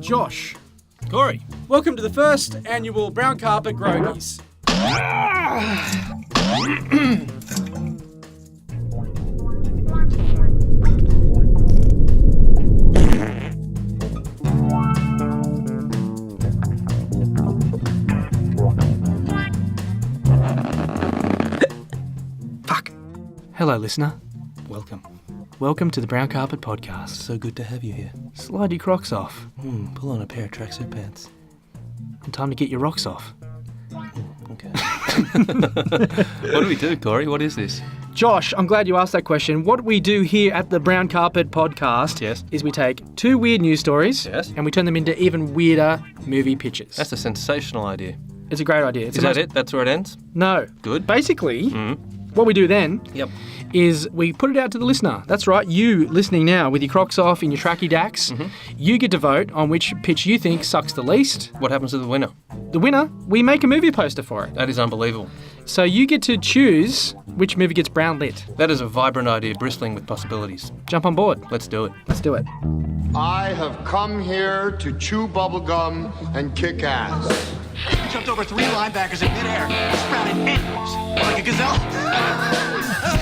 Josh. Corey. Welcome to the first annual Brown Carpet Grogies. Fuck. Hello, listener. Welcome to the Brown Carpet Podcast. So good to have you here. Slide your Crocs off. Pull on a pair of tracksuit pants. And time to get your rocks off. Okay. What do we do, Corey? What is this? Josh, I'm glad you asked that question. What we do here at the Brown Carpet Podcast is we take two weird news stories and we turn them into even weirder movie pitches. That's a sensational idea. It's a great idea. Is that it? That's where it ends? No. Good. Basically, what we do then is we put it out to the listener. That's right, you listening now with your Crocs off and your tracky dacks, you get to vote on which pitch you think sucks the least. What happens to the winner? The winner, we make a movie poster for it. That is unbelievable. So you get to choose which movie gets brown lit. That is a vibrant idea bristling with possibilities. Jump on board. Let's do it. Let's do it. I have come here to chew bubblegum and kick ass. Jumped over 3 linebackers in midair, sprouted headfirst like a gazelle.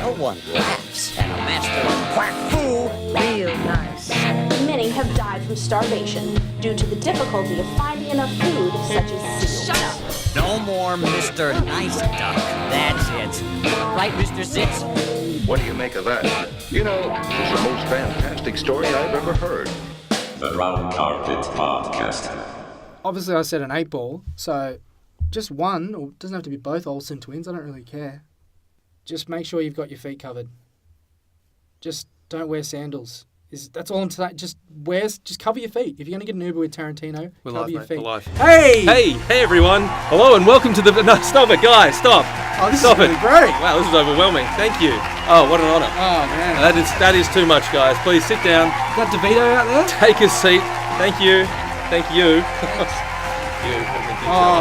No one laughs at a master of quack fool. Real nice. Many have died from starvation due to the difficulty of finding enough food such as seal. Shut up. No more Mr. Nice Duck. That's it. Right, Mr. Sitz? What do you make of that? You know, it's the most fantastic story I've ever heard. The Brown Carpet Podcast. Obviously, I said an 8-ball, so just one, or it doesn't have to be both Olsen twins. I don't really care. Just make sure you've got your feet covered. Just don't wear sandals. That's all I'm saying. Just cover your feet. If you're going to get an Uber with Tarantino, cover your feet. We're live. Hey, everyone. Hello and welcome to the... No, stop it, guys. Stop. Oh, this Stop is really great. Wow, this is overwhelming. Thank you. Oh, what an honour. Oh, man. That is too much, guys. Please sit down. Got DeVito out there? Take a seat. Thank you. Thank you. Oh,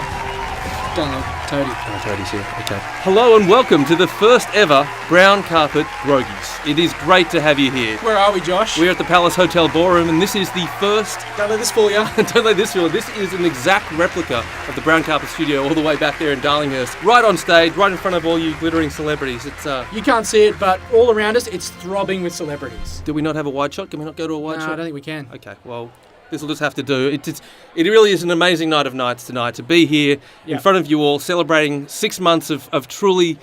don't look. Toady. Oh, Toadie's here. Okay. Hello and welcome to the first ever Brown Carpet Grogies. It is great to have you here. Where are we, Josh? We're at the Palace Hotel Ballroom and this is the first... Don't let this fool you. Don't let this fool you. This is an exact replica of the Brown Carpet studio all the way back there in Darlinghurst. Right on stage, right in front of all you glittering celebrities. It's You can't see it, but all around us, it's throbbing with celebrities. Do we not have a wide shot? Can we not go to a wide shot? No, I don't think we can. Okay, well... This will just have to do. It really is an amazing night of nights tonight to be here in front of you all, celebrating 6 months of truly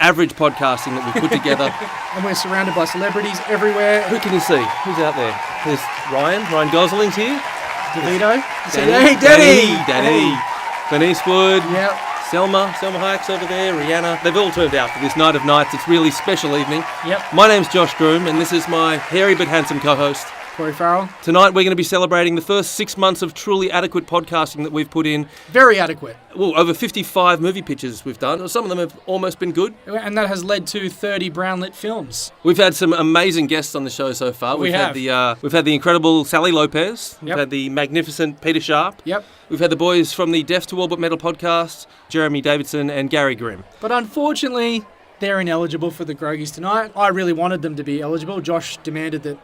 average podcasting that we've put together. And we're surrounded by celebrities everywhere. Who can you see? Who's out there? There's Ryan Gosling's here. DeVito. Danny. Clint Eastwood. Yep. Selma Hayek's over there. Rihanna. They've all turned out for this night of nights. It's really special evening. Yep. My name's Josh Groom, and this is my hairy but handsome co-host. Corey Farrell. Tonight we're going to be celebrating the first 6 months of truly adequate podcasting that we've put in. Very adequate. Well, over 55 movie pitches we've done. Some of them have almost been good. And that has led to 30 brown-lit films. We've had some amazing guests on the show so far. We've had the incredible Sally Lopez. We've had the magnificent Peter Sharp. Yep. We've had the boys from the Deaf to All But Metal podcast, Jeremy Davidson and Gary Grimm. But unfortunately, they're ineligible for the Grogies tonight. I really wanted them to be eligible. Josh demanded that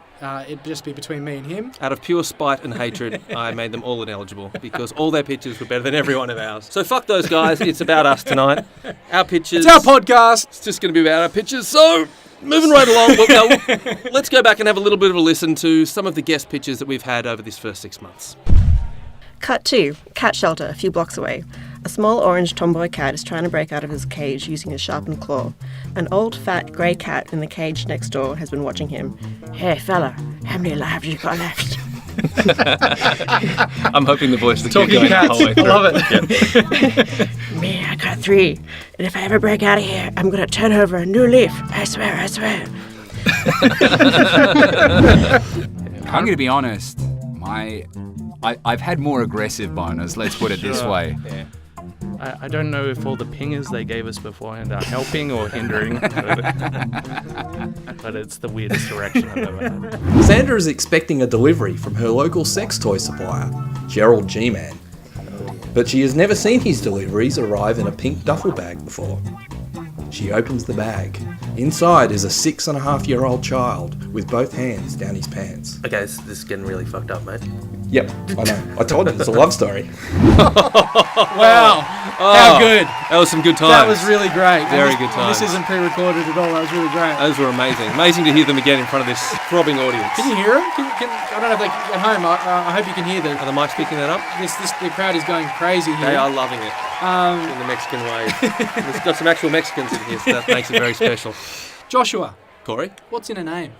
it just be between me and him. Out of pure spite and hatred, I made them all ineligible because all their pitches were better than every one of ours. So fuck those guys. It's about us tonight. Our pitches. It's our podcast. It's just going to be about our pitches. So moving right along, let's go back and have a little bit of a listen to some of the guest pitches that we've had over this first 6 months. Cut 2. Cat shelter, a few blocks away. A small orange tomboy cat is trying to break out of his cage using a sharpened claw. An old, fat, grey cat in the cage next door has been watching him. Hey, fella, how many lives you got left? I'm hoping the voice is talking cats. The whole way through. I love it. Me, I got 3. And if I ever break out of here, I'm going to turn over a new leaf. I swear. I'm going to be honest. I've had more aggressive boners, let's put it this way. Yeah. I don't know if all the pingers they gave us beforehand are helping or hindering, but it's the weirdest direction I've ever had. Sandra is expecting a delivery from her local sex toy supplier, Gerald G-Man. But she has never seen his deliveries arrive in a pink duffel bag before. She opens the bag Inside is a 6.5-year-old child with both hands down his pants. Okay, this is getting really fucked up, mate. Yep, I know. I told you, it's a love story. Wow. How good. That was some good times. That was really great. Very good times. This isn't pre-recorded at all. That was really great. Those were amazing. Amazing to hear them again in front of this throbbing audience. Can you hear them? I don't know if they at home. I hope you can hear them. Are the mics picking that up? The crowd is going crazy here. They are loving it in the Mexican way. We've got some actual Mexicans in here, so that makes it very special. Joshua. Corey? What's in a name?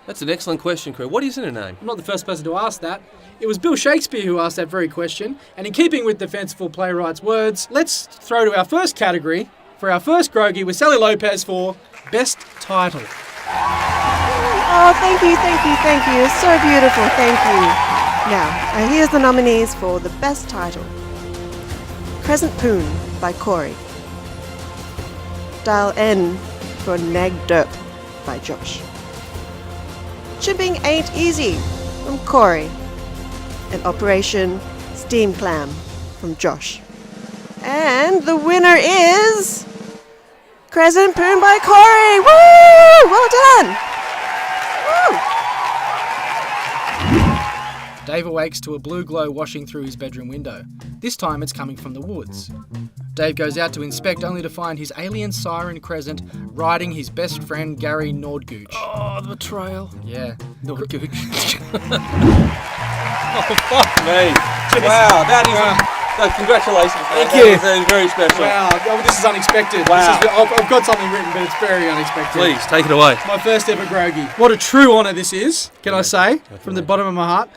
That's an excellent question, Corey. What is in a name? I'm not the first person to ask that. It was Bill Shakespeare who asked that very question. And in keeping with the fanciful playwright's words, let's throw to our first category for our first Grogie with Sally Lopez for Best Title. Oh, thank you. So beautiful, thank you. Now, here's the nominees for the best title. Crescent Poon by Corey. Dial N for Nag Derp by Josh. Chipping Ain't Easy from Corey. And Operation Steam Clam from Josh. And the winner is Crescent Poon by Corey. Woo! Well done. Woo! Dave awakes to a blue glow washing through his bedroom window. This time it's coming from the woods. Dave goes out to inspect only to find his alien siren Crescent riding his best friend Gary Nordgooch. Oh, the betrayal. Yeah. Nordgooch. Oh, fuck me. Wow, that is... congratulations. Thank you. That is very special. Wow, this is unexpected. Wow. I've got something written, but it's very unexpected. Please, take it away. My first ever Grogie. What a true honour this is, can I say, from the bottom of my heart.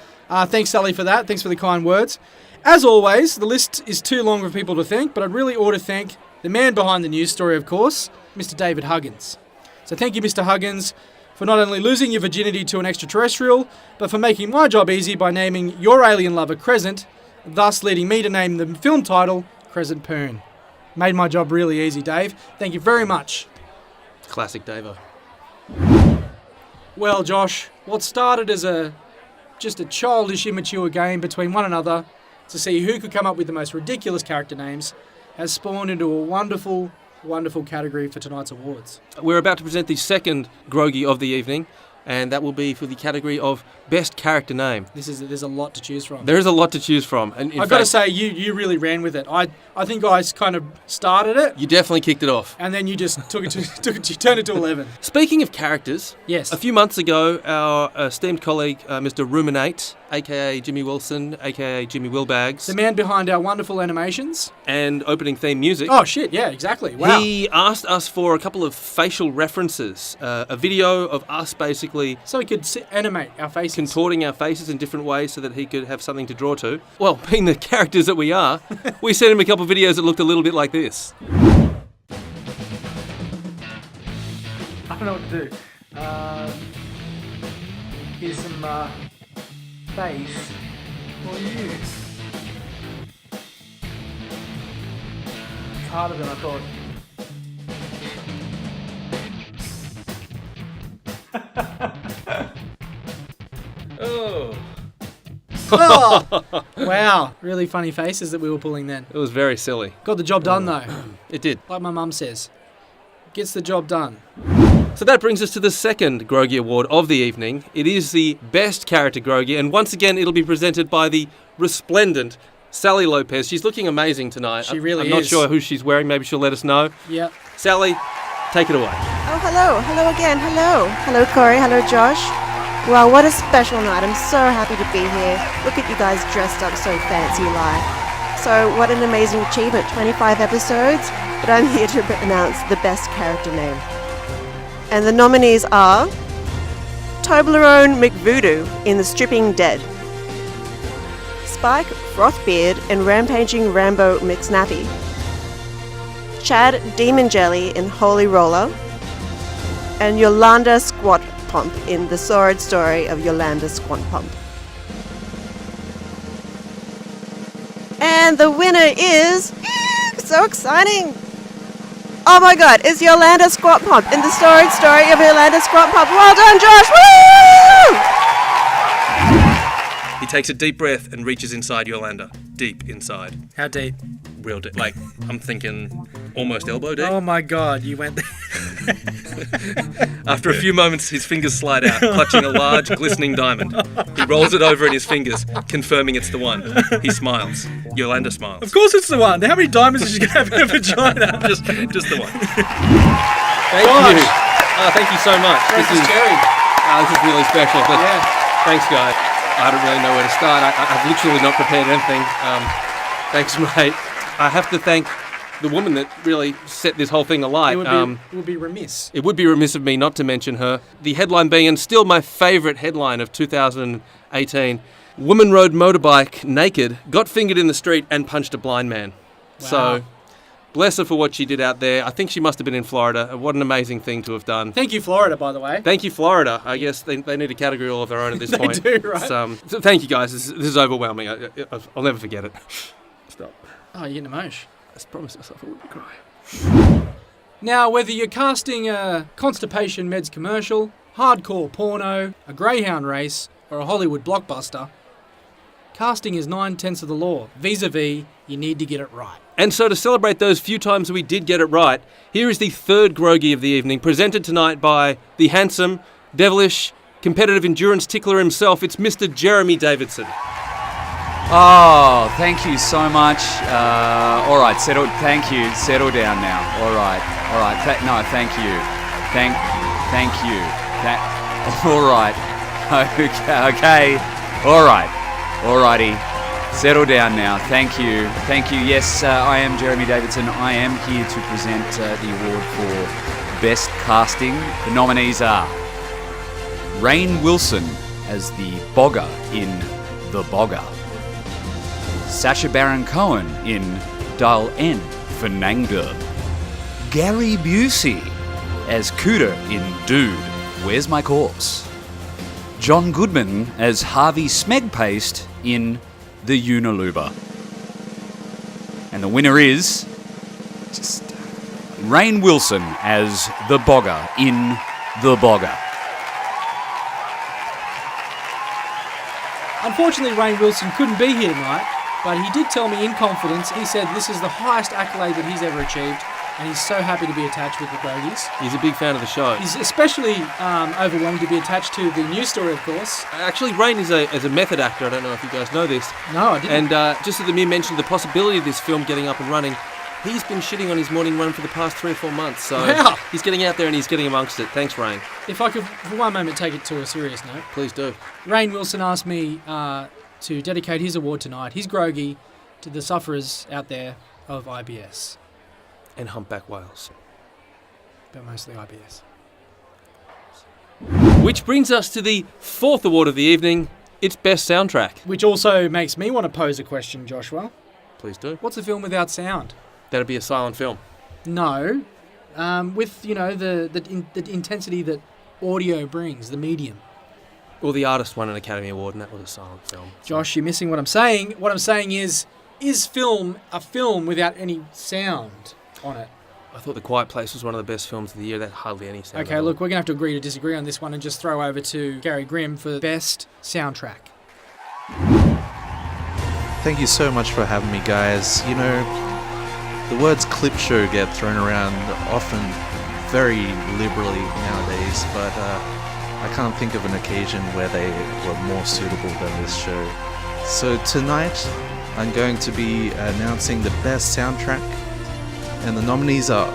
Thanks, Sally, for that. Thanks for the kind words. As always, the list is too long for people to thank, but I'd really ought to thank the man behind the news story, of course, Mr. David Huggins. So thank you, Mr. Huggins, for not only losing your virginity to an extraterrestrial, but for making my job easy by naming your alien lover Crescent, thus leading me to name the film title Crescent Poon. Made my job really easy, Dave. Thank you very much. Classic Davo. Well, Josh, what started as just a childish, immature game between one another to see who could come up with the most ridiculous character names has spawned into a wonderful, wonderful category for tonight's awards. We're about to present the second Grogie of the evening, and that will be for the category of Best Character Name. There's a lot to choose from. There is a lot to choose from. And I've got to say, you really ran with it. I think I kind of started it. You definitely kicked it off. And then you just turned it to 11. Speaking of characters, yes. A few months ago, our esteemed colleague, Mr. Ruminate, a.k.a. Jimmy Wilson, a.k.a. Jimmy Wilbags. The man behind our wonderful animations. And opening theme music. Oh, shit, yeah, exactly. Wow. He asked us for a couple of facial references. A video of us basically... So he could animate our faces. Contorting our faces in different ways so that he could have something to draw to. Well, being the characters that we are, we sent him a couple of videos that looked a little bit like this. I don't know what to do. Here's some face for you. It's harder than I thought. Oh. Wow, really funny faces that we were pulling then. It was very silly. Got the job done though. It did. Like my mum says. Gets the job done. So that brings us to the second Grogie Award of the evening. It is the Best Character Grogie, and once again it'll be presented by the resplendent Sally Lopez. She's looking amazing tonight. She really I'm is. not sure who she's wearing. Maybe she'll let us know. Yep. Sally, take it away. Oh, hello. Hello again. Hello. Hello, Corey. Hello, Josh. Wow, what a special night. I'm so happy to be here. Look at you guys dressed up so fancy like. So what an amazing achievement. 25 episodes, but I'm here to announce the best character name. And the nominees are Toblerone McVoodoo in The Stripping Dead, Spike Frothbeard in Rampaging Rambo McSnappy, Chad Demon Jelly in Holy Roller, and Yolanda Squat Pump in The Sordid Story of Yolanda Squat Pump. And the winner is... so exciting! Oh my god, it's Yolanda Squat Pump in The Sordid Story of Yolanda Squat Pump. Well done, Josh! Woo! He takes a deep breath and reaches inside Yolanda. Deep inside. How deep? Real deep. Like, I'm thinking almost elbow deep. Oh my god, you went there. After a few moments, his fingers slide out, clutching a large, glistening diamond. He rolls it over in his fingers, confirming it's the one. He smiles. Yolanda smiles. Of course it's the one. How many diamonds is she going to have in her vagina? Just the one. Thank you. Thank you so much. This is really special. But thanks, guys. I don't really know where to start. I've literally not prepared anything. Thanks, mate. I have to thank the woman that really set this whole thing alight. It would be remiss. It would be remiss of me not to mention her. The headline being, and still my favourite headline of 2018, woman rode motorbike naked, got fingered in the street and punched a blind man. Wow. So, bless her for what she did out there. I think she must have been in Florida. What an amazing thing to have done. Thank you, Florida, by the way. Thank you, Florida. I guess they need a category all of their own at this point. They do, right? So thank you, guys. This is overwhelming. I'll never forget it. Stop. Oh, you're getting emotional. I promised myself I wouldn't cry. Now, whether you're casting a constipation meds commercial, hardcore porno, a greyhound race, or a Hollywood blockbuster, casting is 9/10 of the law. Vis-a-vis, you need to get it right. And so to celebrate those few times we did get it right, here is the third Grogie of the evening, presented tonight by the handsome, devilish, competitive endurance tickler himself. It's Mr. Jeremy Davidson. Oh, thank you so much. All right, thank you. Settle down now. All right. Thank you. Thank you. All right. Okay. All right. Alrighty. Settle down now. Thank you. Yes, I am Jeremy Davidson. I am here to present the award for Best Casting. The nominees are Rainn Wilson as the Bogger in The Bogger, Sacha Baron Cohen in Dial N for Nangderb, Gary Busey as Cooter in Dude, Where's My Corpse, John Goodman as Harvey Smegpaste in The Uniluber. And the winner is just Rainn Wilson as the Bogger in The Bogger. Unfortunately, Rainn Wilson couldn't be here tonight, but he did tell me in confidence, he said this is the highest accolade that he's ever achieved, and he's so happy to be attached with the Grogies. He's a big fan of the show. He's especially overwhelmed to be attached to the news story, of course. Actually, Rainn is a method actor. I don't know if you guys know this. No, I didn't. And just as the mere mention of the possibility of this film getting up and running, he's been shitting on his morning run for the past 3 or 4 months. So he's getting out there and he's getting amongst it. Thanks, Rainn. If I could, for one moment, take it to a serious note. Please do. Rainn Wilson asked me to dedicate his award tonight, his Grogie, to the sufferers out there of IBS. And humpback whales. But mostly IBS. Which brings us to the fourth award of the evening. It's Best Soundtrack. Which also makes me want to pose a question, Joshua. Please do. What's a film without sound? That'd be a silent film. No. With, the intensity that audio brings, the medium. Well, the artist won an Academy Award and that was a silent film. Josh, you're missing what I'm saying. What I'm saying is film a film without any sound on it? I thought The Quiet Place was one of the best films of the year. That hardly any sound. Okay, look, we're going to have to agree to disagree on this one and just throw over to Gary Grimm for Best Soundtrack. Thank you so much for having me, guys. You know, the words clip show get thrown around often very liberally nowadays, but I can't think of an occasion where they were more suitable than this show. So tonight, I'm going to be announcing the best soundtrack, and the nominees are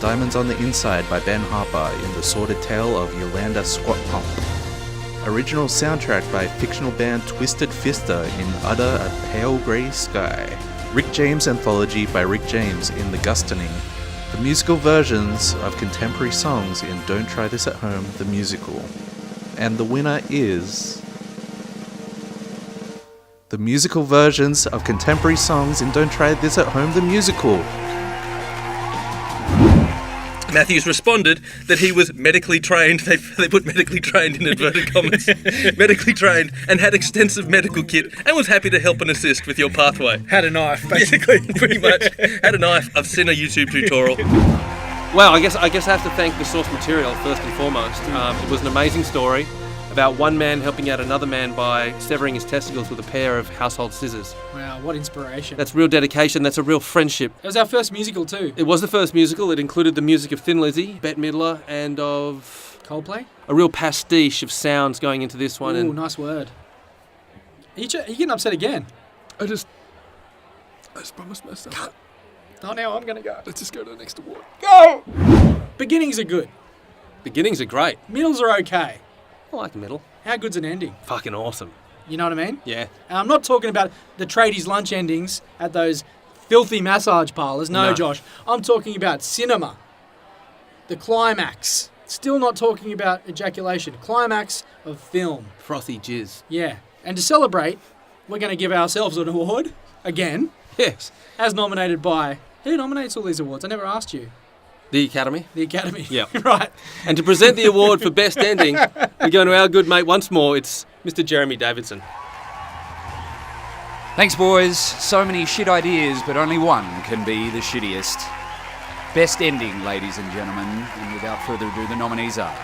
Diamonds on the Inside by Ben Harper in The Sordid Tale of Yolanda Squat Pump, original soundtrack by fictional band Twisted Fister in Under a Pale Grey Sky, Rick James Anthology by Rick James in The Gustoning, the musical versions of contemporary songs in Don't Try This at Home, the musical. And the winner is the musical versions of contemporary songs in Don't Try This at Home, the musical. Matthews responded that he was medically trained. They put medically trained in inverted commas. Medically trained and had extensive medical kit and was happy to help and assist with your pathway. Had a knife, basically. Yeah, pretty much. Had a knife. I've seen a YouTube tutorial. Well, I guess I have to thank the source material first and foremost. It was an amazing story. about one man helping out another man by severing his testicles with a pair of household scissors. Wow, what inspiration. That's real dedication. That's a real friendship. It was our first musical too. It was the first musical. It included the music of Thin Lizzy, Bette Midler, and of... Coldplay? A real pastiche of sounds going into this one. Ooh, nice word. Are you getting upset again? I just promised myself. Oh, now I'm going to go. Let's just go to the next award. Go! Beginnings are good. Beginnings are great. Middles are okay. I like the middle. How good's an ending? Fucking awesome. You know what I mean? Yeah. And I'm not talking about the tradies' lunch endings at those filthy massage parlours. No, Josh. I'm talking about cinema. The climax. Still not talking about ejaculation. Climax of film. Frothy jizz. Yeah. And to celebrate, we're going to give ourselves an award. Again. Yes. As nominated by... Who nominates all these awards? I never asked you. The Academy. The Academy. Yeah. Right. And to present the award for Best Ending, we're going to our good mate once more. It's Mr. Jeremy Davidson. Thanks, boys. So many shit ideas, but only one can be the shittiest. Best ending, ladies and gentlemen. And without further ado, the nominees are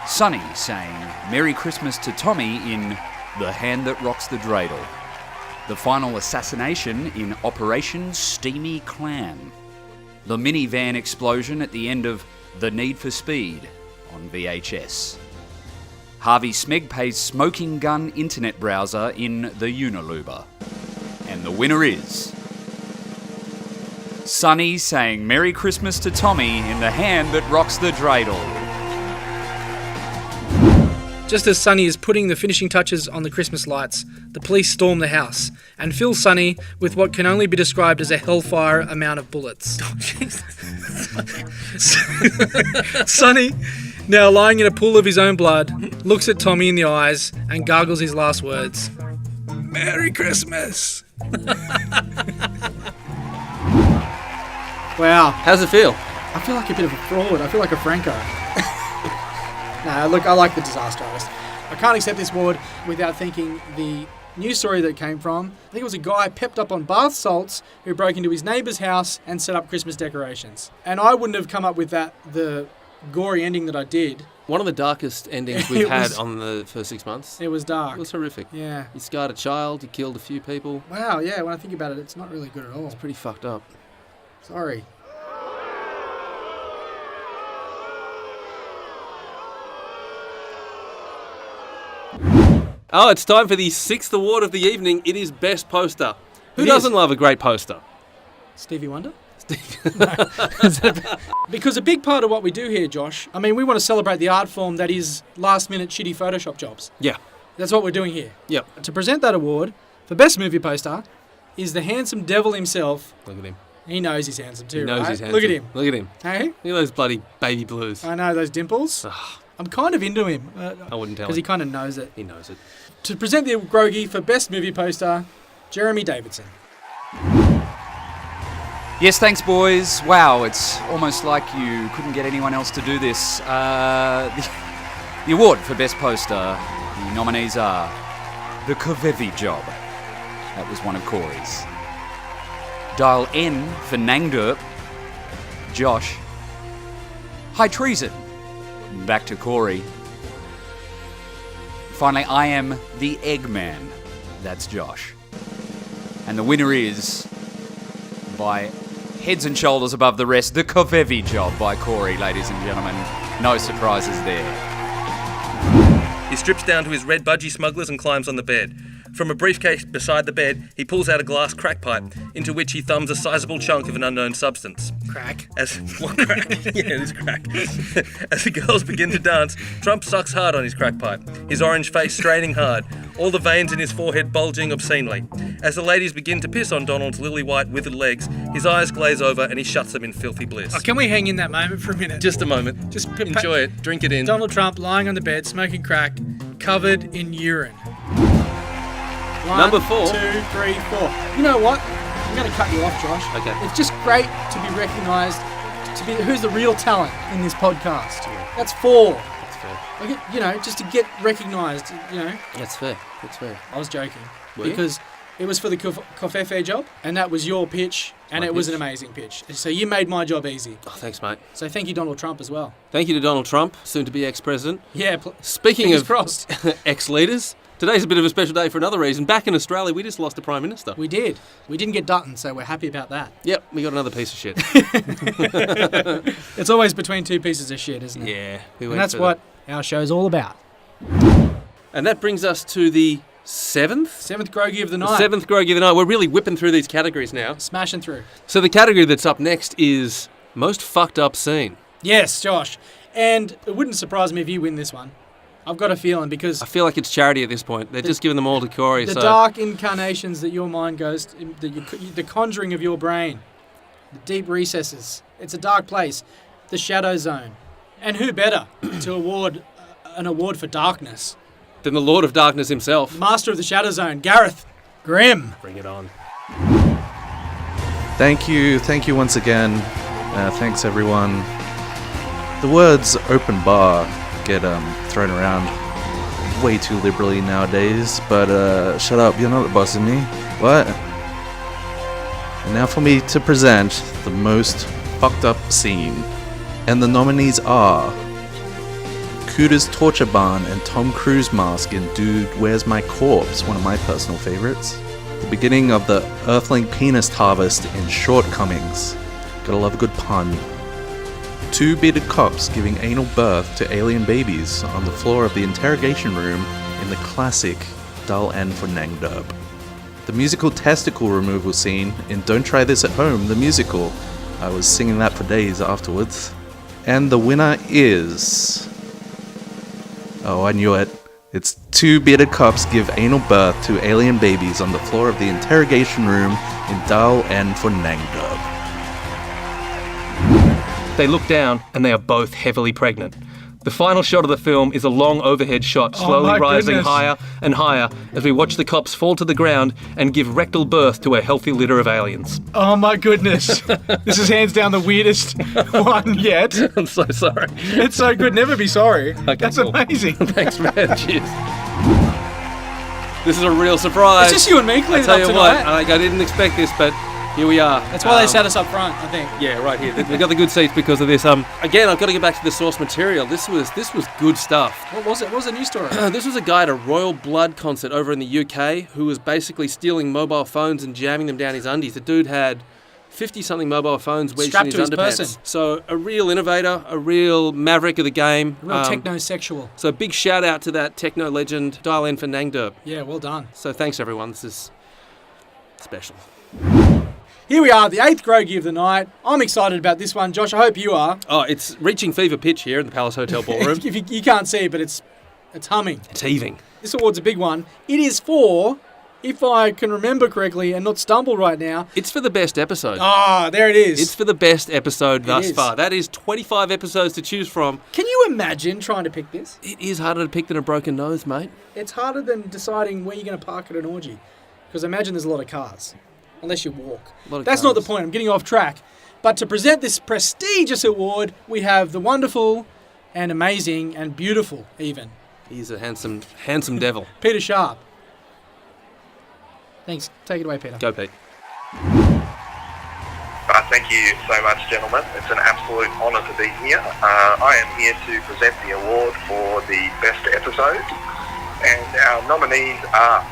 Sonny saying Merry Christmas to Tommy in The Hand That Rocks the Dreidel. The final assassination in Operation Steamy Clan. The minivan explosion at the end of The Need for Speed on VHS. Harvey Smeg pays smoking gun internet browser in The Uniluber. And the winner is Sonny saying Merry Christmas to Tommy in The Hand That Rocks the Dreidel. Just as Sonny is putting the finishing touches on the Christmas lights, the police storm the house and fill Sonny with what can only be described as a hellfire amount of bullets. Sonny, now lying in a pool of his own blood, looks at Tommy in the eyes and gargles his last words. Merry Christmas! Wow. How's it feel? I feel like a bit of a fraud. I feel like a Franco. No, look, I like the disaster artist. I can't accept this award without thinking the news story that it came from. I think it was a guy pepped up on bath salts who broke into his neighbour's house and set up Christmas decorations. And I wouldn't have come up with the gory ending that I did. One of the darkest endings we've had on the first 6 months. It was dark. It was horrific. Yeah. He scarred a child, he killed a few people. Wow, yeah, when I think about it, it's not really good at all. It's pretty fucked up. Sorry. Oh, it's time for the 6th award of the evening. It is Best Poster. Who doesn't love a great poster? Stevie Wonder? Because a big part of what we do here, Josh, I mean, we want to celebrate the art form that is last-minute shitty Photoshop jobs. Yeah. That's what we're doing here. Yep. To present that award for Best Movie Poster is the handsome devil himself. Look at him. He knows he's handsome too, He knows right? he's handsome. Look at him. Look at him. Hey? Look at those bloody baby blues. I know, those dimples. I'm kind of into him. I wouldn't tell him. Because he kind of knows it. He knows it. To present the Grogie for Best Movie Poster, Jeremy Davidson. Yes, thanks, boys. Wow, it's almost like you couldn't get anyone else to do this. The award for Best Poster, the nominees are The Kovevi Job. That was one of Corey's. Dial N for Nangderp. Josh. High Treason. Back to Corey. Finally, I Am the Eggman. That's Josh. And the winner is, by heads and shoulders above the rest, The Kovevi Job by Corey, ladies and gentlemen. No surprises there. He strips down to his red budgie smugglers and climbs on the bed. From a briefcase beside the bed, he pulls out a glass crack pipe, into which he thumbs a sizable chunk of an unknown substance. Crack? What crack? Yeah, it is crack. As the girls begin to dance, Trump sucks hard on his crack pipe, his orange face straining hard, all the veins in his forehead bulging obscenely. As the ladies begin to piss on Donald's lily-white withered legs, his eyes glaze over and he shuts them in filthy bliss. Oh, can we hang in that moment for a minute? Just a moment. Just enjoy it. Drink it in. Donald Trump lying on the bed, smoking crack, covered in urine. 1, Number 4. 2, 3, 4. You know what? I'm going to cut you off, Josh. Okay. It's just great to be recognised, to be who's the real talent in this podcast. That's 4. That's fair. Like, you know, just to get recognised, you know. That's fair. That's fair. I was joking. Were you? Because It was for the Covfefe job, and that was your pitch, and it was an amazing pitch. So you made my job easy. Oh, thanks, mate. So thank you, Donald Trump, as well. Thank you to Donald Trump, soon to be ex-president. Yeah. Speaking of crossed. ex-leaders, today's a bit of a special day for another reason. Back in Australia, we just lost a Prime Minister. We did. We didn't get Dutton, so we're happy about that. Yep, we got another piece of shit. It's always between two pieces of shit, isn't it? Yeah. And that's what our show's all about. And that brings us to the seventh Grogie of the night. Seventh Grogie of the night. We're really whipping through these categories now. Smashing through. So the category that's up next is most fucked up scene. Yes, Josh. And it wouldn't surprise me if you win this one. I've got a feeling because... I feel like it's charity at this point. They're just giving them all to Corey. The dark incarnations that your mind goes... The conjuring of your brain. The deep recesses. It's a dark place. The shadow zone. And who better to award an award for darkness than the Lord of Darkness himself. Master of the Shadow Zone, Gareth Grimm. Bring it on. Thank you once again. Thanks everyone. The words open bar get thrown around way too liberally nowadays, but shut up, you're not the boss of me. What? And now for me to present the most fucked up scene. And the nominees are Cooter's Torture Barn and Tom Cruise mask in Dude, Where's My Corpse, one of my personal favorites. The beginning of the Earthling penis harvest in Shortcomings. Gotta love a good pun. Two bearded cops giving anal birth to alien babies on the floor of the interrogation room in the classic Dull End for Nangderb. The musical testicle removal scene in Don't Try This at Home, the musical. I was singing that for days afterwards. And the winner is... Oh, I knew it. It's two bearded cops give anal birth to alien babies on the floor of the interrogation room in Dull End for Nangderb. They look down and they are both heavily pregnant. The final shot of the film is a long overhead shot, slowly rising higher and higher as we watch the cops fall to the ground and give rectal birth to a healthy litter of aliens. Oh my goodness. This is hands down the weirdest one yet. I'm so sorry. It's so good. Never be sorry. Okay, That's cool. amazing. Thanks, man. Cheers. This is a real surprise. It's just you and me cleaning I up tell you tonight. what, I didn't expect this, but here we are. That's why they sat us up front, I think. Yeah, right here. They got the good seats because of this. Again, I've got to get back to the source material. This was good stuff. What was it? What was the news story? This was a guy at a Royal Blood concert over in the UK who was basically stealing mobile phones and jamming them down his undies. The dude had 50-something mobile phones wedged Strapped in his to his underpants. person. So a real innovator, a real maverick of the game. A real techno-sexual. So big shout out to that techno legend, Dial N for Nangderb. Yeah, well done. So thanks everyone. This is special. Here we are, the 8th Grogie of the night. I'm excited about this one. Josh, I hope you are. Oh, it's reaching fever pitch here in the Palace Hotel Ballroom. You can't see it, but it's humming. It's heaving. This award's a big one. It is for, if I can remember correctly and not stumble right now... It's for the best episode. Ah, there it is. It's for the best episode thus is. far. That is 25 episodes to choose from. Can you imagine trying to pick this? It is harder to pick than a broken nose, mate. It's harder than deciding where you're going to park at an orgy. Because I imagine there's a lot of cars. Unless you walk. That's not the point. I'm getting off track. But to present this prestigious award, we have the wonderful and amazing and beautiful, even. He's a handsome devil. Peter Sharp. Thanks. Take it away, Peter. Go, Pete. Thank you so much, gentlemen. It's an absolute honour to be here. I am here to present the award for the best episode. And our nominees are,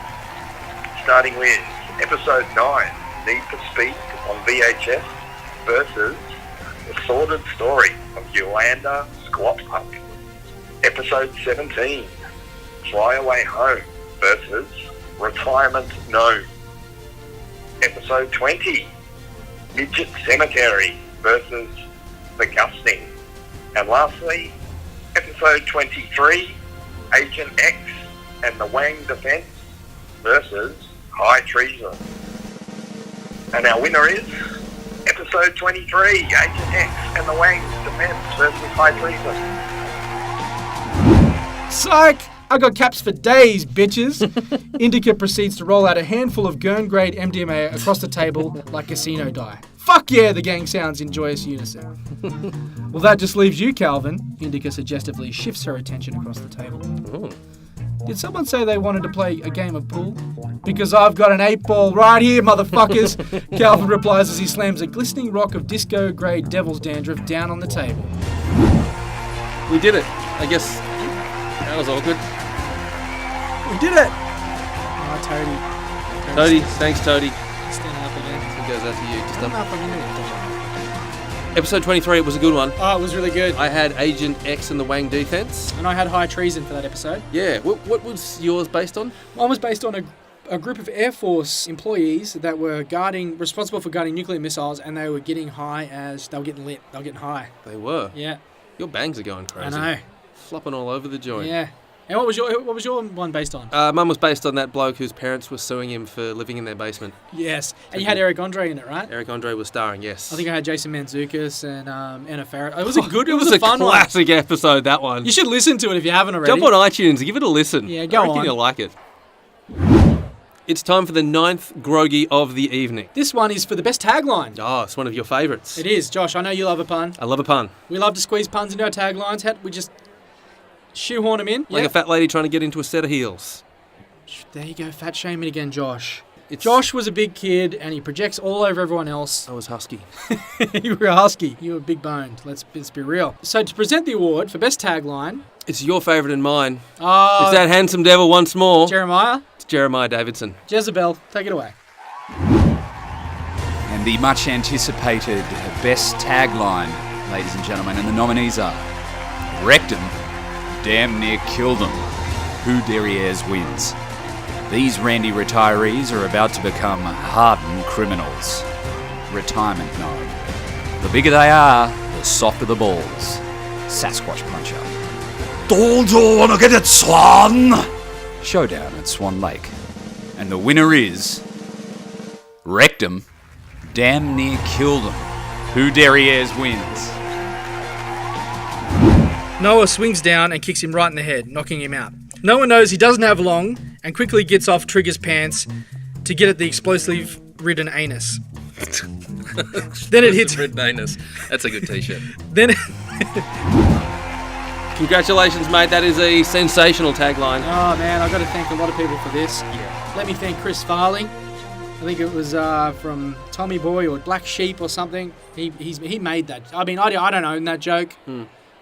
starting with Episode 9, Need for Speed on VHS versus The Sordid Story of Yolanda Squat Punk. Episode 17, Fly Away Home versus Retirement Gnome. Episode 20, Midget Cemetery versus The Gusting. And lastly, Episode 23, Agent X and the Wang Defense versus High Treason. And our winner is Episode 23, Agent X and the Wang Defense versus High Treason. Psych! I got caps for days, bitches. Indica proceeds to roll out a handful of Gurn-grade MDMA across the table like casino die. Fuck yeah, the gang sounds in joyous unison. Well, that just leaves you, Calvin. Indica suggestively shifts her attention across the table. Ooh. Did someone say they wanted to play a game of pool? Because I've got an 8-ball right here, motherfuckers. Calvin replies as he slams a glistening rock of disco-grey devil's dandruff down on the table. We did it. I guess that was awkward. We did it! Oh, Toady. Thanks, Toady. Stand up again. It goes out to you. Just Stand up. up again. Episode 23, it was a good one. Oh, it was really good. I had Agent X and the Wang defense. And I had high treason for that episode. Yeah. What was yours based on? Mine was based on a group of Air Force employees that were responsible for guarding nuclear missiles, and they were getting high as they were getting lit. They were getting high. They were. Yeah. Your bangs are going crazy. I know. Flopping all over the joint. Yeah. And what was your one based on? Mine was based on that bloke whose parents were suing him for living in their basement. Yes. And you had Eric Andre in it, right? Eric Andre was starring, yes. I think I had Jason Mantzoukas and Anna Faris. It was a good. It was a fun one. classic episode, that one. You should listen to it if you haven't already. Jump on iTunes and give it a listen. Yeah, go I reckon on. you'll like it. It's time for the 9th Grogie of the evening. This one is for the best tagline. Oh, it's one of your favourites. It is. Josh, I know you love a pun. I love a pun. We love to squeeze puns into our taglines. We just shoehorn them in. Like a fat lady trying to get into a set of heels. There you go, fat shaming again, Josh. Josh was a big kid and he projects all over everyone else. I was husky. You were a husky. You were big boned. Let's be real. So to present the award for best tagline. It's your favourite and mine. Oh, it's that handsome devil once more. Jeremiah? It's Jeremiah Davidson. Jezebel, take it away. And the much anticipated best tagline, ladies and gentlemen, and the nominees are Rectum, damn near killed them. Who derrieres wins. These randy retirees are about to become hardened criminals. Retirement no. The bigger they are, the softer the balls. Sasquatch puncher. Don't you wanna get it, Swan? Showdown at Swan Lake. And the winner is Rectum, damn near killed them. Who derrieres wins. Noah swings down and kicks him right in the head, knocking him out. Noah knows he doesn't have long and quickly gets off Trigger's pants to get at the explosive-ridden anus. Then it hits... Ridden anus. That's a good t-shirt. Then... Congratulations, mate. That is a sensational tagline. Oh, man, I've got to thank a lot of people for this. Yeah. Let me thank Chris Farley. I think it was from Tommy Boy or Black Sheep or something. He made that. I mean, I don't own that joke.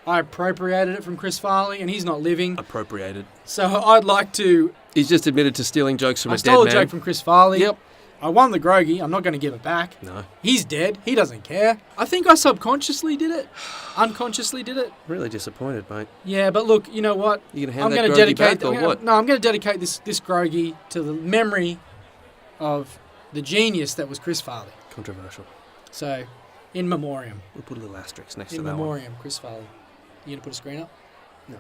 I appropriated it from Chris Farley, and he's not living. Appropriated. So I'd like to... He's just admitted to stealing jokes from a dead man. I stole a joke from Chris Farley. Yep. I won the Grogie. I'm not going to give it back. No. He's dead. He doesn't care. I think I subconsciously did it. Unconsciously did it. Really disappointed, mate. Yeah, but look, you know what? You going to hand that Grogie back or what? No, I'm going to dedicate this Grogie to the memory of the genius that was Chris Farley. Controversial. So, in memoriam. We'll put a little asterisk next to that In one. memoriam, Chris Farley. You going to put a screen up? No.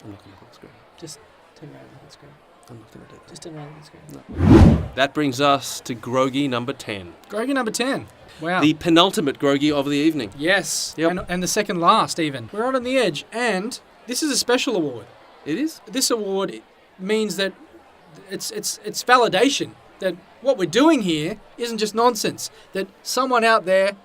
I'm not going to put a screen up. Just turn around and look at the screen. I'm not going to do that. Just turn around and look at the screen. No. That brings us to Grogie number 10. Grogie number 10. Wow. The penultimate Grogie of the evening. Yes. Yep. And the second last, even. We're right on the edge. And this is a special award. It is? This award means that it's validation that what we're doing here isn't just nonsense. That someone out there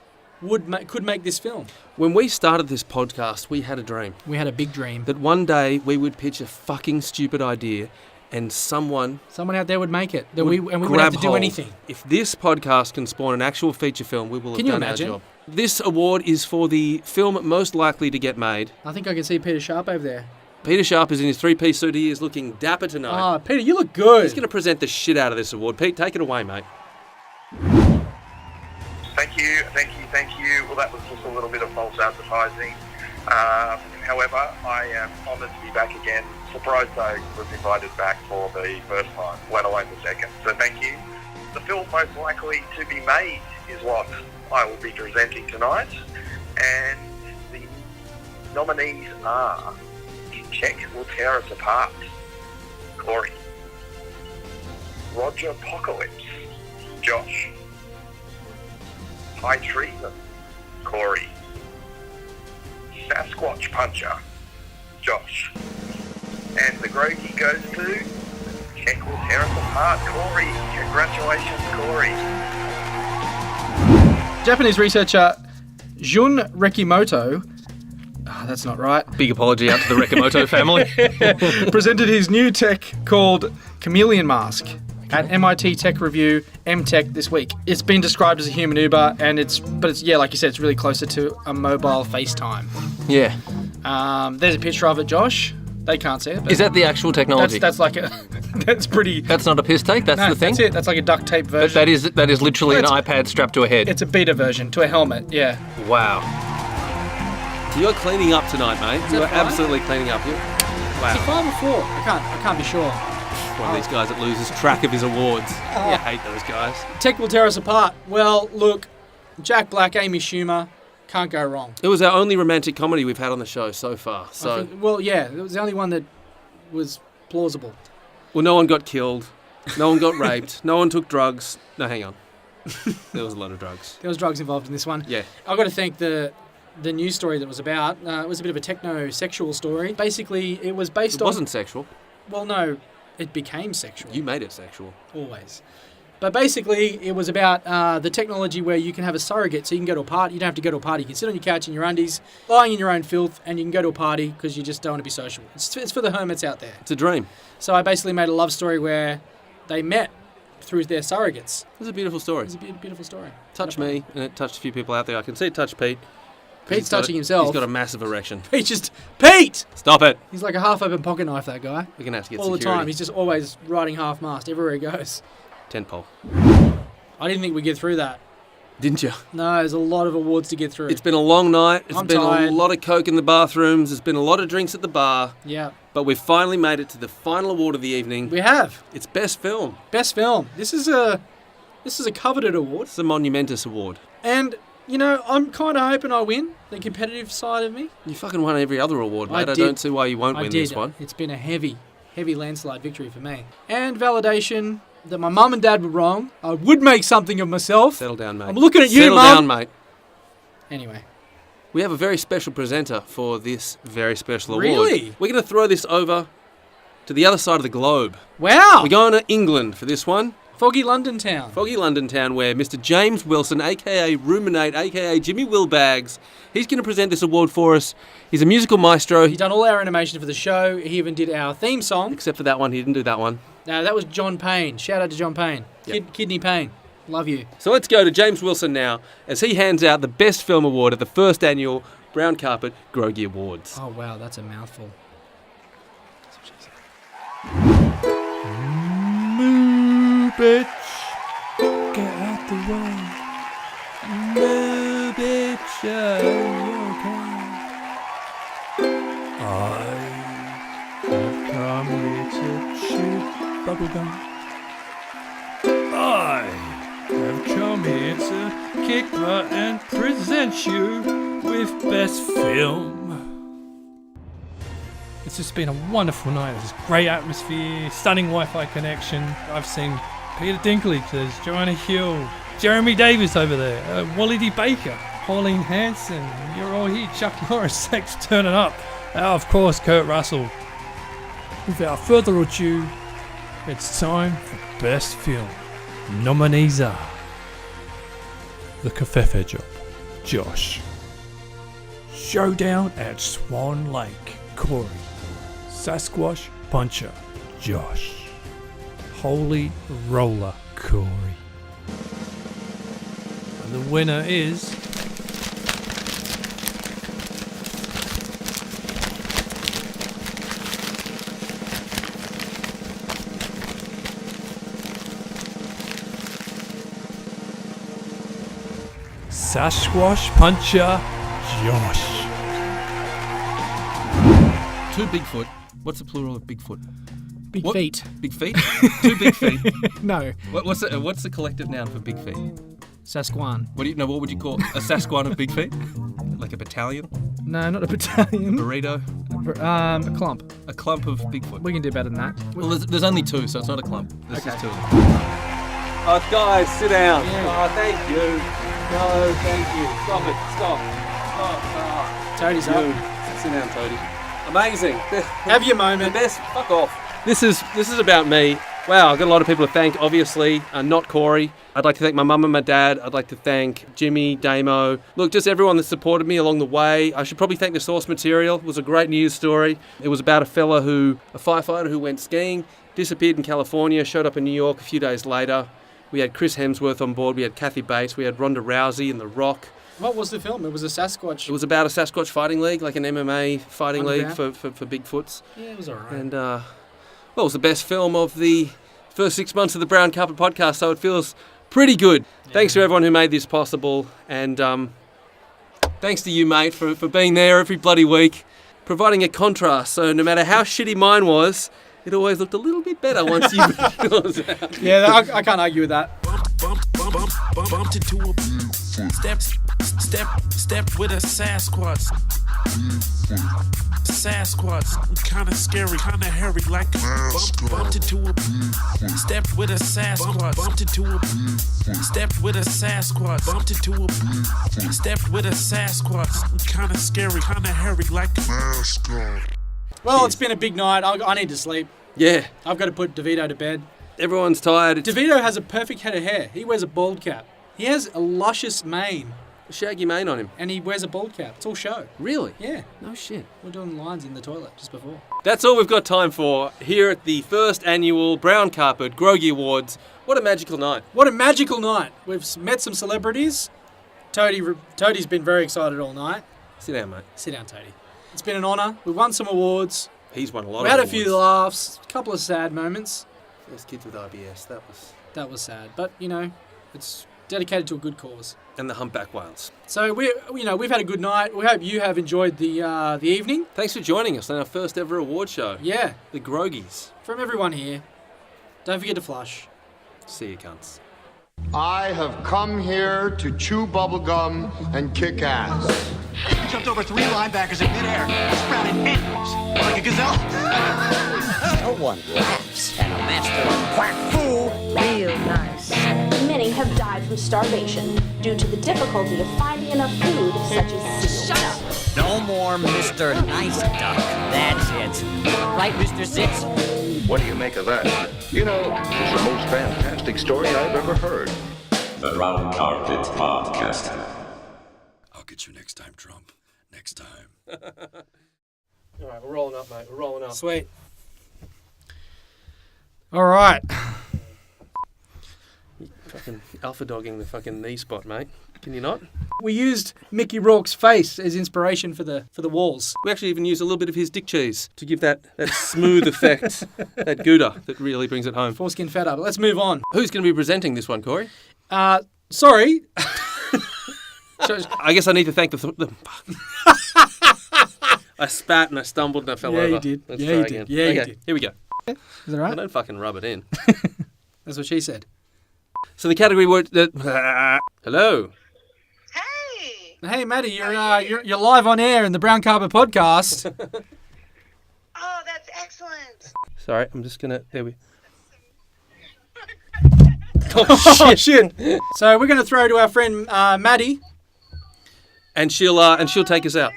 could make this film. When we started this podcast, we had a dream. We had a big dream. That one day we would pitch a fucking stupid idea and someone out there would make it. That we wouldn't have grab to do hold. anything. If this podcast can spawn an actual feature film, we will have done our job. This award is for the film most likely to get made. I think I can see Peter Sharp over there. Peter Sharp is in his three-piece suit. He is looking dapper tonight. Oh, Peter, you look good. He's going to present the shit out of this award. Pete, take it away, mate. Thank you. Well, that was just a little bit of false advertising. However, I am honoured to be back again. Surprised I was invited back for the first time, let alone the second. So thank you. The film most likely to be made is what I will be presenting tonight. And the nominees are Check Will Tear Us Apart, Corey. Roger Apocalypse, Josh. High Treason, Corey. Sasquatch Puncher, Josh. And the Grogie goes to Check Will Tear Us Apart, Corey. Congratulations, Corey. Japanese researcher Jun Rekimoto That's not right. Big apology out to the Rekamoto family. Presented his new tech called Chameleon Mask at MIT Tech Review MTech this week. It's been described as a human Uber, and it's like you said, it's really closer to a mobile FaceTime. Yeah. There's a picture of it, Josh. They can't see it. Is that the actual technology? That's like a. That's pretty. That's not a piss take. That's the thing. That's it. That's like a duct tape version. That is literally an iPad strapped to a head. It's a beta version to a helmet. Yeah. Wow. You're cleaning up tonight, mate. You are absolutely cleaning up. Wow. Is it 5 or 4? I can't be sure. One of these guys that loses track of his awards. I hate those guys. Tech will tear us apart. Well, look, Jack Black, Amy Schumer, can't go wrong. It was our only romantic comedy we've had on the show so far. So, it was the only one that was plausible. Well, no one got killed. No one got raped. No one took drugs. No, hang on. There was a lot of drugs. There was drugs involved in this one. Yeah. I've got to thank the news story that was about. It was a bit of a techno-sexual story. Basically, it was based on... It wasn't sexual. Well, no, it became sexual. You made it sexual. Always. But basically, it was about the technology where you can have a surrogate, so you can go to a party. You don't have to go to a party. You can sit on your couch in your undies, lying in your own filth, and you can go to a party because you just don't want to be social. It's for the hermits out there. It's a dream. So I basically made a love story where they met through their surrogates. It's a beautiful story. It's a beautiful story. Touched me, and it touched a few people out there. I can see it touched Pete. Pete's touching himself. He's got a massive erection. Pete! Stop it. He's like a half-open pocket knife, that guy. We're going to have to get all security. the time. He's just always riding half-mast everywhere he goes. 10 pole. I didn't think we'd get through that. Didn't you? No, there's a lot of awards to get through. It's been a long night. It's been tired. a lot of coke in the bathrooms. There's been a lot of drinks at the bar. Yeah. But we've finally made it to the final award of the evening. We have. It's Best Film. Best Film. This is a coveted award. It's a monumentous award. And, you know, I'm kind of hoping I win the competitive side of me. You fucking won every other award, mate. I don't see why you won't win this one. It's been a heavy landslide victory for me. And validation that my mum and dad were wrong. I would make something of myself. Settle down, mate. I'm looking at you, Settle Mum. down, mate. Anyway. We have a very special presenter for this very special award. Really? We're going to throw this over to the other side of the globe. Wow. We're going to England for this one. Foggy London town. Foggy London town, where Mr. James Wilson, a.k.a. Ruminate, a.k.a. Jimmy Wilbags, he's going to present this award for us. He's a musical maestro. He's done all our animation for the show. He even did our theme song. Except for that one. He didn't do that one. No, that was John Payne. Shout out to John Payne. Yep. Kidney Payne. Love you. So let's go to James Wilson now as he hands out the Best Film Award at the first annual Brown Carpet Grogie Awards. Oh, wow, that's a mouthful. Moo, bitch. Get out the way. Moo, bitch. Are you okay? I've come here to chew bubblegum. I have come here to kick butt and present you with Best Film. It's just been a wonderful night. There's great atmosphere, stunning Wi-Fi connection. I've seen Peter Dinklage, there's Joanna Hill, Jeremy Davis over there, Wally D. Baker, Pauline Hanson, you're all here, Chuck Norris, thanks for turning up. Of course, Kurt Russell. Without further ado, it's time for Best Film. Nominees are The Covfefe Job, Josh. Showdown at Swan Lake, Corey. Sasquatch Puncher, Josh. Holy Roller, Corey. And the winner is... Sasquatch Puncher, Josh. Two Bigfoot. What's the plural of Bigfoot? Big feet. Big feet? Two big feet? No. What's the collective noun for big feet? Sasquan. What would you call a Sasquan of big feet? Like a battalion? No, not a battalion. Burrito? A clump. A clump of Bigfoot. We can do better than that. Well, there's only two, so it's not a clump. There's just two of them. Oh, guys, sit down. Yeah. Oh, thank you. No, thank you. Stop it. Stop. Toadie's you. up. Sit down, Toadie. Amazing. Have your moment. The best. Fuck off. This is about me. Wow, I've got a lot of people to thank, obviously, not Corey. I'd like to thank my mum and my dad. I'd like to thank Jimmy, Damo. Look, just everyone that supported me along the way. I should probably thank the source material. It was a great news story. It was about a firefighter who went skiing, disappeared in California, showed up in New York a few days later. We had Chris Hemsworth on board, we had Kathy Bates, we had Ronda Rousey and The Rock. What was the film? It was a Sasquatch. It was about a Sasquatch fighting league, like an MMA fighting league for Bigfoots. Yeah, it was alright. And, well, it was the best film of the first 6 months of the Brown Carpet podcast, so it feels pretty good. Yeah. Thanks to everyone who made this possible, and thanks to you, mate, for being there every bloody week, providing a contrast, so no matter how shitty mine was, it always looked a little bit better once you got yours out. Yeah, I can't argue with that. Bumped into a step with a Sasquatch. Sasquatch, kinda scary, kinda hairy, like bumped into a step with a Sasquatch. Bumped into a step with a Sasquatch. Bumped into a step with a Sasquatch, kinda scary, kinda hairy, like mascot. Well, it's been a big night. I need to sleep. Yeah. I've got to put DeVito to bed. Everyone's tired. DeVito has a perfect head of hair. He wears a bald cap. He has a luscious mane. A shaggy mane on him. And he wears a bald cap. It's all show. Really? Yeah. No shit. We're doing lines in the toilet just before. That's all we've got time for here at the first annual Brown Carpet Grogie Awards. What a magical night. What a magical night. We've met some celebrities. Toadie's been very excited all night. Sit down, mate. Sit down, Toadie. It's been an honour. We've won some awards. He's won a lot We of awards. had a few laughs, a couple of sad moments. First kids with IBS, that was sad. But, you know, it's dedicated to a good cause. And the humpback whales. So we've had a good night. We hope you have enjoyed the evening. Thanks for joining us on our first ever award show. Yeah. The Grogies. From everyone here, don't forget to flush. See you, cunts. I have come here to chew bubblegum and kick ass. Jumped over 3 linebackers in midair, sprouted inwards like a gazelle. No one laughs at a master of quack fool. Real nice. Many have died from starvation due to the difficulty of finding enough food, such as seals. Shut up. No more Mr. Nice Duck. That's it. Right, Mr. Sitz? What do you make of that? You know, it's the most fantastic story I've ever heard. The Brown Carpet Podcast. I'll get you next time, Trump. Next time. All right, we're rolling up, mate. We're rolling up. Sweet. All right. Fucking alpha dogging the fucking knee spot, mate. Can you not? We used Mickey Rourke's face as inspiration for the walls. We actually even used a little bit of his dick cheese to give that smooth effect, that Gouda that really brings it home. Foreskin feta. But let's move on. Who's going to be presenting this one, Corey? Sorry. I guess I need to thank the I spat and I stumbled and I fell over. You did. Let's Yeah, try you again. did. Yeah, okay, you did. Here we go. Is that right? I don't fucking rub it in. That's what she said. So the category word that hello. Hey, Maddie, you're live on air in the Brown Carpet podcast. Oh, that's excellent. Sorry, I'm just gonna. There we. Oh shit! So we're gonna throw to our friend Maddie, and she'll take us out.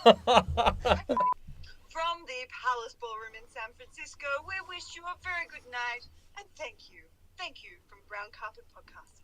From the Palace Ballroom in San Francisco, we wish you a very good night and thank you from Brown Carpet Podcast.